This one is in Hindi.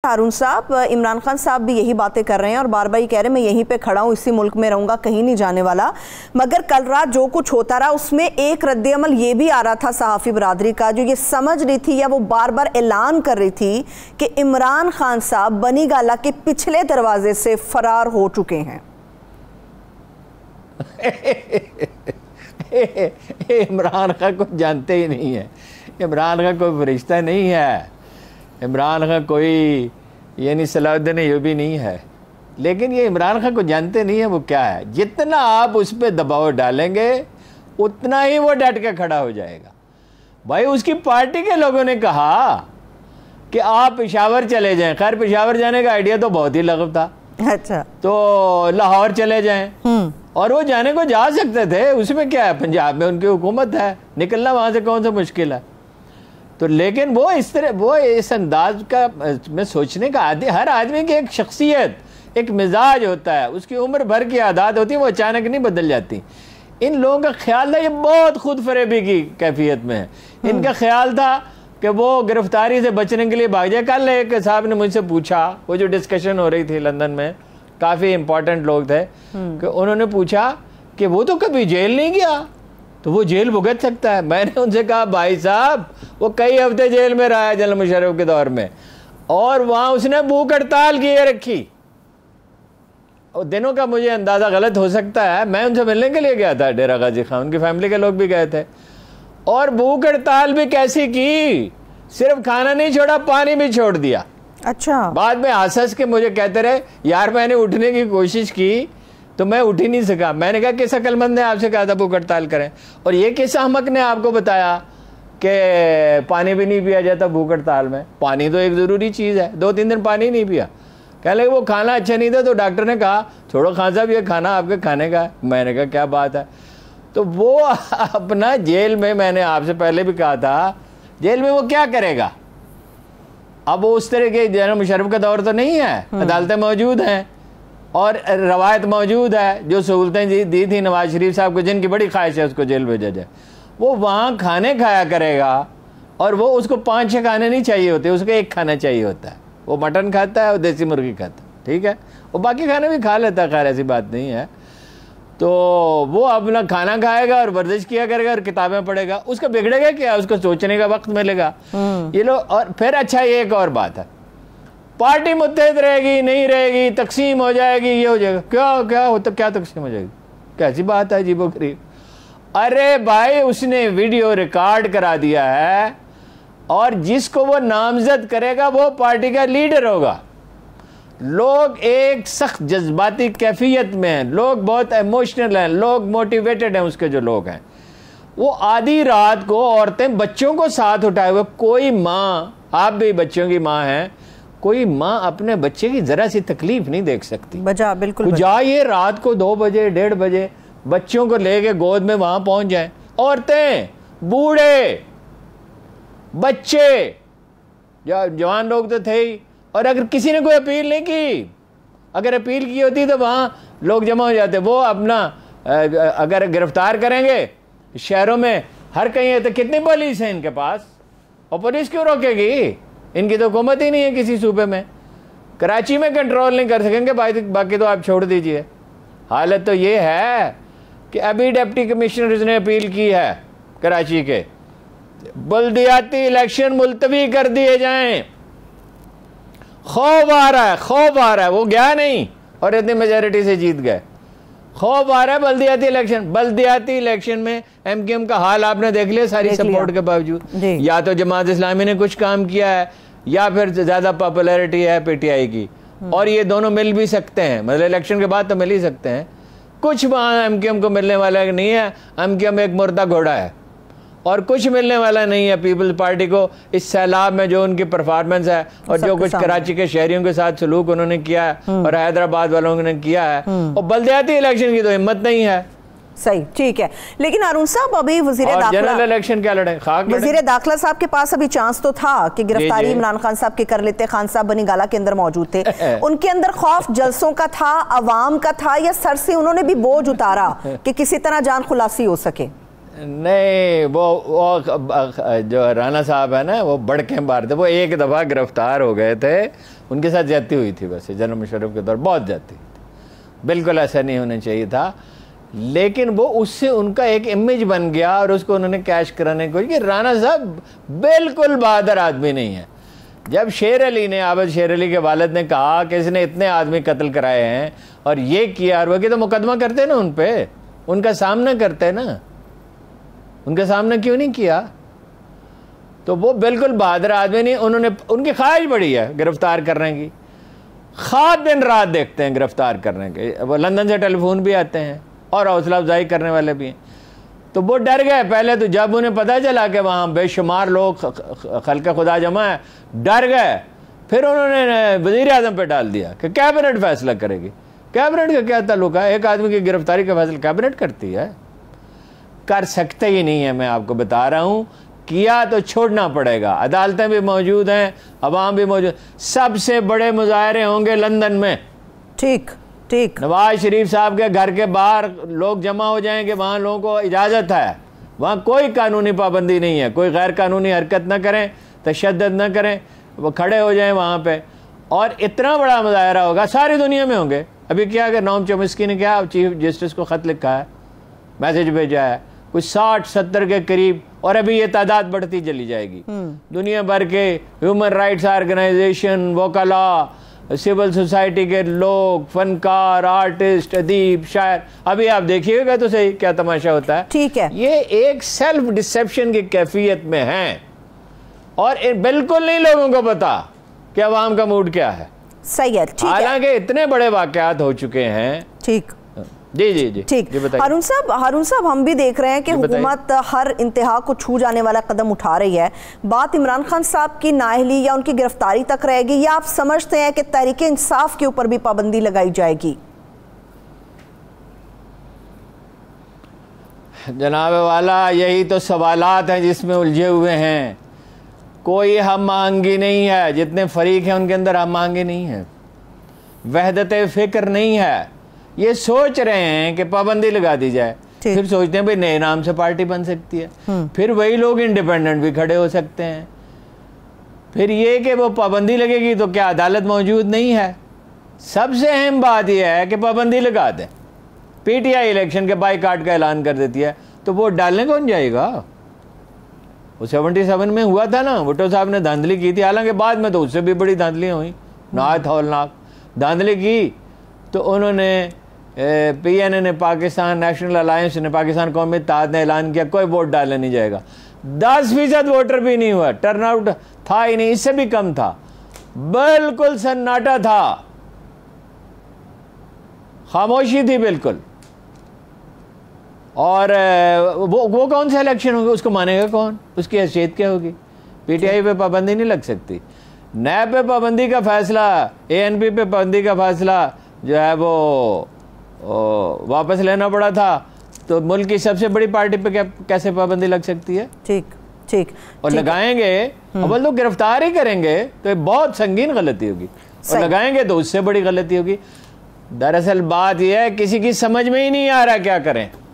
हारून साहब, इमरान खान साहब भी यही बातें कर रहे हैं और बार बार ये कह रहे हैं मैं यहीं पे खड़ा हूँ, इसी मुल्क में रहूंगा, कहीं नहीं जाने वाला। मगर कल रात जो कुछ होता रहा उसमें एक रद्द-ए-अमल ये भी आ रहा था सहाफ़ी बरादरी का, जो ये समझ रही थी या वो बार बार ऐलान कर रही थी कि इमरान खान साहब बनी गाला के पिछले दरवाजे से फरार हो चुके हैं। इमरान खान को जानते ही नहीं है। इमरान खान कोई फरिश्ता नहीं है। इमरान खान कोई यानी सलाउद्दीन अय्यूबी नहीं है। लेकिन ये इमरान खान को जानते नहीं है वो क्या है। जितना आप उस पर दबाव डालेंगे उतना ही वो डट के खड़ा हो जाएगा। भाई उसकी पार्टी के लोगों ने कहा कि आप पेशावर चले जाएं। खैर पेशावर जाने का आइडिया तो बहुत ही लगता था। अच्छा, तो लाहौर चले जाएं और वो जाने को जा सकते थे, उसमें क्या है, पंजाब में उनकी हुकूमत है, निकलना वहाँ से कौन सा मुश्किल है। तो लेकिन वो इस तरह वो इस अंदाज का में सोचने का हर आदमी की एक शख्सियत, एक मिजाज होता है, उसकी उम्र भर की आदत होती है, वो अचानक नहीं बदल जाती। इन लोगों का ख्याल था ये बहुत खुद फरेबी की कैफियत में है। इनका ख्याल था कि वो गिरफ्तारी से बचने के लिए भाग जाए। कल एक साहब ने मुझसे पूछा, वो जो डिस्कशन हो रही थी लंदन में, काफ़ी इंपॉर्टेंट लोग थे, कि उन्होंने पूछा कि वो तो कभी जेल नहीं गया तो वो जेल भुगत सकता है। मैंने उनसे कहा भाई साहब वो कई हफ्ते जेल में रहा है जनरल मुशर्रफ के दौर में, और वहाँ उसने भूख हड़ताल किए रखी। और दिनों का मुझे अंदाज़ा गलत हो सकता है, मैं उनसे मिलने के लिए गया था डेरा गाजी खान, उनकी फैमिली के लोग भी गए थे, और भूख हड़ताल भी कैसी की, सिर्फ खाना नहीं छोड़ा पानी भी छोड़ दिया। अच्छा, बाद में हंस के मुझे कहते रहे यार मैंने उठने की कोशिश की तो मैं उठ ही नहीं सका। मैंने कहा किस अक्लमंद ने आपसे कहा था भूख हड़ताल करें, और ये किस अहमक ने आपको बताया कि पानी भी नहीं पिया जाता भूख हड़ताल में। पानी तो एक ज़रूरी चीज़ है। 2-3 दिन पानी नहीं पिया, कह लगे वो खाना अच्छा नहीं था, तो डॉक्टर ने कहा छोड़ो खान साहब ये खाना आपके खाने का है। मैंने कहा क्या बात है। तो वो अपना जेल में, मैंने आपसे पहले भी कहा था, जेल में वो क्या करेगा। अब वो उस तरह के जनरल मुशर्रफ का दौर तो नहीं है, अदालतें मौजूद हैं और रवायत मौजूद है, जो सहूलतें दी थी नवाज शरीफ साहब को, जिनकी बड़ी ख्वाहिश है उसको जेल भेजा जाए, वो वहाँ खाने खाया करेगा। और वो उसको 5-6 खाने नहीं चाहिए होते, उसको एक खाना चाहिए होता है। वो मटन खाता है और देसी मुर्गी खाता है, ठीक है, वो बाकी खाने भी खा लेता है, खैर ऐसी बात नहीं है। तो वो अपना खाना खाएगा और वर्जिश किया करेगा और किताबें पढ़ेगा, उसका बिगड़ेगा क्या, उसको सोचने का वक्त मिलेगा। ये लोग, और फिर अच्छा ये एक और बात है, पार्टी मुत्तहिद रहेगी नहीं रहेगी, तकसीम हो जाएगी, ये हो जाएगा, क्या क्या होता, क्या तकसीम हो जाएगी, कैसी बात है अजीबो गरीब। अरे भाई उसने वीडियो रिकॉर्ड करा दिया है, और जिसको वो नामजद करेगा वो पार्टी का लीडर होगा। लोग एक सख्त जज्बाती कैफियत में हैं, लोग बहुत इमोशनल हैं, लोग मोटिवेटेड हैं, उसके जो लोग हैं वो आधी रात को औरतें बच्चों को साथ उठाए हुए, कोई माँ, आप भी बच्चों की माँ हैं, कोई माँ अपने बच्चे की जरा सी तकलीफ नहीं देख सकती। बजा बिल्कुल जाइए रात को 2 बजे 1:30 बजे बच्चों को लेके गोद में वहां पहुंच जाएं, औरतें, बूढ़े, बच्चे, जवान लोग तो थे ही। और अगर किसी ने कोई अपील नहीं की, अगर अपील की होती तो वहां लोग जमा हो जाते। वो अपना अगर गिरफ्तार करेंगे शहरों में हर कहीं है, तो कितनी पुलिस है इनके पास, और पुलिस क्यों रोकेगी, इनकी तो हुकूमत ही नहीं है किसी सूबे में। कराची में कंट्रोल नहीं कर सकेंगे, बाकी तो आप छोड़ दीजिए। हालत तो ये है कि अभी डिप्टी कमिश्नर ने अपील की है कराची के, बल्दियाती इलेक्शन मुलतवी कर दिए जाएं। खौफ आ रहा है, खौफ आ रहा है, वो गया नहीं और इतनी मेजॉरिटी से जीत गए। खौफ आ रहा है बल्दियाती इलेक्शन में एमक्यूएम का हाल आपने देख लिया, सारी सपोर्ट के बावजूद। या तो जमात इस्लामी ने कुछ काम किया है, या फिर ज्यादा पॉपुलैरिटी है पीटीआई की, और ये दोनों मिल भी सकते हैं, मतलब इलेक्शन के बाद तो मिल ही सकते हैं। कुछ वहाँ एमक्यूएम को मिलने वाला नहीं है, एमक्यूएम एक मुर्दा घोड़ा है, और कुछ मिलने वाला नहीं है पीपल्स पार्टी को इस सैलाब में, जो उनकी परफॉर्मेंस है और जो कुछ कराची के शहरियों के साथ सलूक उन्होंने किया है और हैदराबाद वालों ने किया है, और बल्दियाती इलेक्शन की तो हिम्मत नहीं है। सही, ठीक है। लेकिन हारून साहब अभी जनरल इलेक्शन क्या लड़े, वजीर दाखिला साहब के पास अभी चांस तो था कि गिरफ्तारी इमरान खान साहब के कर लेते। खान साहब बनी गाला के अंदर मौजूद थे, उनके अंदर खौफ जलसों का था, अवाम का था, या सर से उन्होंने भी बोझ उतारा कि किसी तरह जान खुलासी हो सके? नहीं, वो जो राना साहब है ना, वो बढ़ के मारते। वो एक दफ़ा गिरफ्तार हो गए थे, उनके साथ ज्यादती हुई थी वैसे जनरल मुशर्रफ के दौर, बहुत ज्यादती हुई थी, बिल्कुल ऐसा नहीं होना चाहिए था। लेकिन वो उससे उनका एक इमेज बन गया और उसको उन्होंने कैश कराने की कोशिश की। राणा साहब बिल्कुल बहादुर आदमी नहीं है। जब शेर अली ने, आबद शेर अली के वालिद ने कहा कि इसने इतने आदमी कत्ल कराए हैं और ये किया और वो किया, तो मुकदमा करते ना उन पे, उनका सामना करते ना, उनका सामना क्यों नहीं किया? तो वो बिल्कुल बहादुर आदमी नहीं। उन्होंने, उनकी ख्वाहिश बड़ी है गिरफ्तार करने की, खाद दिन रात देखते हैं गिरफ्तार करने के। वो लंदन से टेलीफोन भी आते हैं और हौसला अफजाई करने वाले भी हैं। तो वो डर गए पहले तो, जब उन्हें पता चला कि वहाँ बेशुमार लोग खल्क़ खुदा जमा है, डर गए। फिर उन्होंने वज़ीर आज़म पे डाल दिया कि कैबिनेट फैसला करेगी। कैबिनेट का क्या ताल्लुक है? एक आदमी की गिरफ्तारी का फैसला कैबिनेट करती है? कर सकते ही नहीं है। मैं आपको बता रहा हूँ, किया तो छोड़ना पड़ेगा। अदालतें भी मौजूद हैं, अवाम भी मौजूद। सबसे बड़े मुजाहरे होंगे लंदन में। ठीक ठीक। नवाज शरीफ साहब के घर के बाहर लोग जमा हो जाएंगे, वहाँ लोगों को इजाज़त है, वहाँ कोई कानूनी पाबंदी नहीं है, कोई गैर कानूनी हरकत न करें, तशद्दुद न करें, वो खड़े हो जाएं वहाँ पे। और इतना बड़ा मुजाहरा होगा, सारी दुनिया में होंगे। अभी क्या कि नोम चोमिस्की ने क्या चीफ जस्टिस को ख़त लिखा है, मैसेज भेजा है, कुछ 60-70 के करीब, और अभी ये तादाद बढ़ती चली जाएगी। दुनिया भर के ह्यूमन राइट्स ऑर्गेनाइजेशन, वकला, सिविल सोसाइटी के लोग, फनकार, आर्टिस्ट, अदीब, शायर, अभी आप देखिएगा तो सही क्या तमाशा होता है। ठीक है, ये एक सेल्फ डिसेप्शन की कैफियत में है और बिल्कुल नहीं लोगों को पता कि अवाम का मूड क्या है। सही है, ठीक है। हालांकि इतने बड़े वाकयात हो चुके हैं। ठीक, जी जी जी, ठीक। हारून साहब हम भी देख रहे हैं कि हुकूमत हर इंतहा को छू जाने वाला कदम उठा रही है। बात इमरान खान साहब की नाअहली या उनकी गिरफ्तारी तक रहेगी, या आप समझते हैं कि तहरीक इंसाफ के ऊपर भी पाबंदी लगाई जाएगी? जनाब वाला, यही तो सवालात हैं जिसमें उलझे हुए हैं। कोई हम आहंगी नहीं है, जितने फरीक हैं उनके अंदर हम आहंगी नहीं है, वहदत फिक्र नहीं है। ये सोच रहे हैं कि पाबंदी लगा दी जाए, फिर सोचते हैं भाई नए नाम से पार्टी बन सकती है, फिर वही लोग इंडिपेंडेंट भी खड़े हो सकते हैं। फिर ये कि वो पाबंदी लगेगी तो क्या अदालत मौजूद नहीं है? सबसे अहम बात यह है कि पाबंदी लगा दें। पीटीआई इलेक्शन के बाइकाट का ऐलान कर देती है तो वोट डालने कौन जाएगा? वो 77 में हुआ था ना, भुट्टो साहब ने धांधली की थी, हालांकि बाद में तो उससे भी बड़ी धांधलियाँ हुई, नायत हौलनाक धांधली की। तो उन्होंने पीएनए ने, पाकिस्तान नेशनल अलायंस ने, पाकिस्तान कौमी इत्तेहाद ने ऐलान किया कोई वोट डालने नहीं जाएगा। 10% वोटर भी नहीं हुआ, टर्नआउट था ही नहीं, इससे भी कम था, बिल्कुल सन्नाटा था, खामोशी थी बिल्कुल। और वो कौन सा इलेक्शन होगा, उसको मानेगा कौन? उसकी हैसियत क्या होगी? पीटीआई पे पाबंदी नहीं लग सकती। नैब पे पाबंदी का फैसला, एएनपी पे पाबंदी का फैसला जो है वो वापस लेना पड़ा था, तो मुल्क की सबसे बड़ी पार्टी पे कैसे पाबंदी लग सकती है? ठीक ठीक। और लगाएंगे अव्वल तो गिरफ्तार ही करेंगे तो बहुत संगीन गलती होगी, और लगाएंगे तो उससे बड़ी गलती होगी। दरअसल बात यह है किसी की समझ में ही नहीं आ रहा क्या करें।